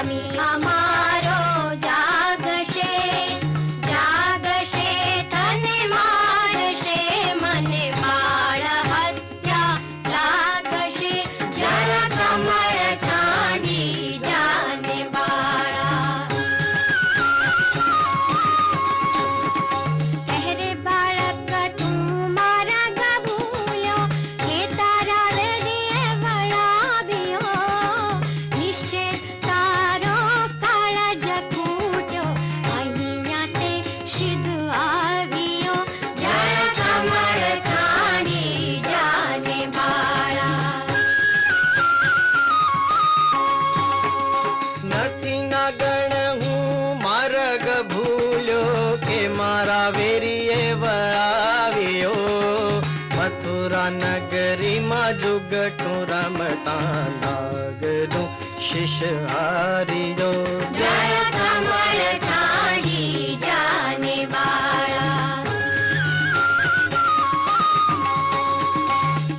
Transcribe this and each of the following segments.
स्वामी अमारो जागशे जागशे तने मारशे मने बाळ हत्या लागशे जरा कमळ छाडी जाने बाळा कहरे बाळक तू मारा गभूल्यो के तारा हृदय वळाव्यो निश्चय तारो काळज फूट्यो અહીંયા તે સિદ્ધ આવ્યો જળ કમળ છાડી જાને બાળા નથી ના ગણ હું માર્ગ ભૂલ્યો કે મારા વેરીએ વળાવ્યો મથુરા નગરીમાં જુગટું રમતા નાગનું શિષ હાર્યો જળ કમળ છાડી જાને બાળા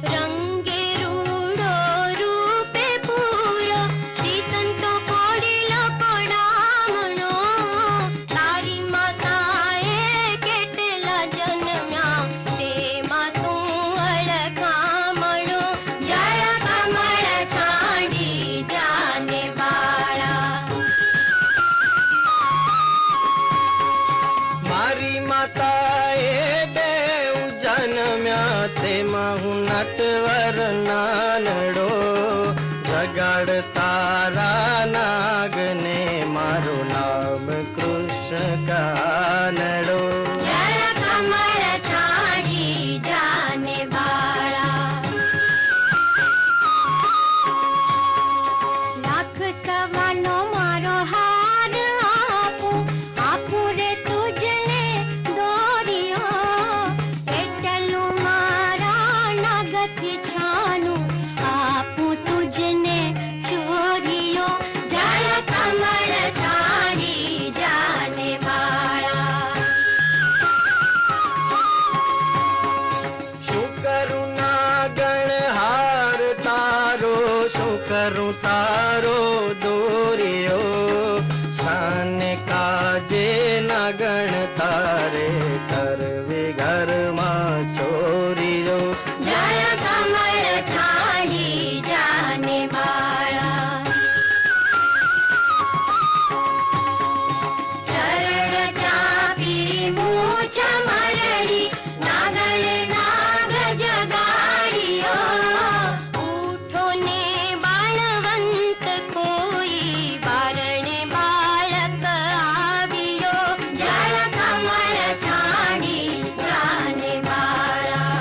રંગે રૂડો રૂપે પૂરો શ્રીસંતો કોડીલો પડામણો તારી માતાએ કેટલા જન્મ્યા તેમાં તું અળખામણો જળ કમળ છાડી જાને બાળા મારી માતાએ બેઉ જન્મ્યા તેમાં હું નટવર નાનડો જગાડ તારા નાગને મારું નામ કૃષ્ણ કાનડો જળ કમળ છાડી જાને બાળા લાખ સવાનો મારો હાર આપું આપું રે તુજને દોરિયો એટલું મારા નાગથી છાનું આપું તુજને છોરિયો જળ કમળ છાડી જાને બાળા શું કરું નાગણ હાર તારો શું કરું તારો દોર્યો શાને કાજે નાગણ તારે કરવે ઘરમાં ચોરીયો જળ કમળ છાડી જાને બાળા ચરણ ચાપી મૂછ મરડી નાગણ નાગ જગાડ્યો ઉઠો ને બાળવંત કોઈ બારણે બાળક આવ્યો જળ કમળ છાડી જાને બાળા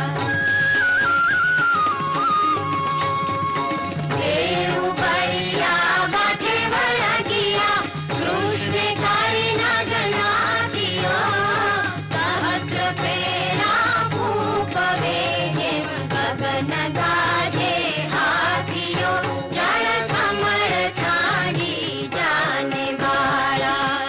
દેવ બળિયા બાથે વળગિયા કૃષ્ણે કાળી નાગનાથિયો સહસ્ર ફેરા ફૂંક વેગે ગગન ગાજે હાથિયો જળ કમળ છાડી જાને બાળા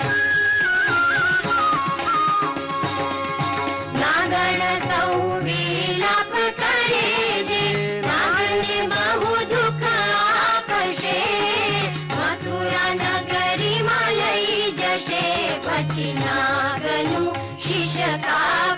નાગણ સૌ વિલાપ કરે જે નાગને બહુ દુઃખ આપશે મથુરા નગરીમાં લઈ જશે પછી નાગનું શિષ કાપ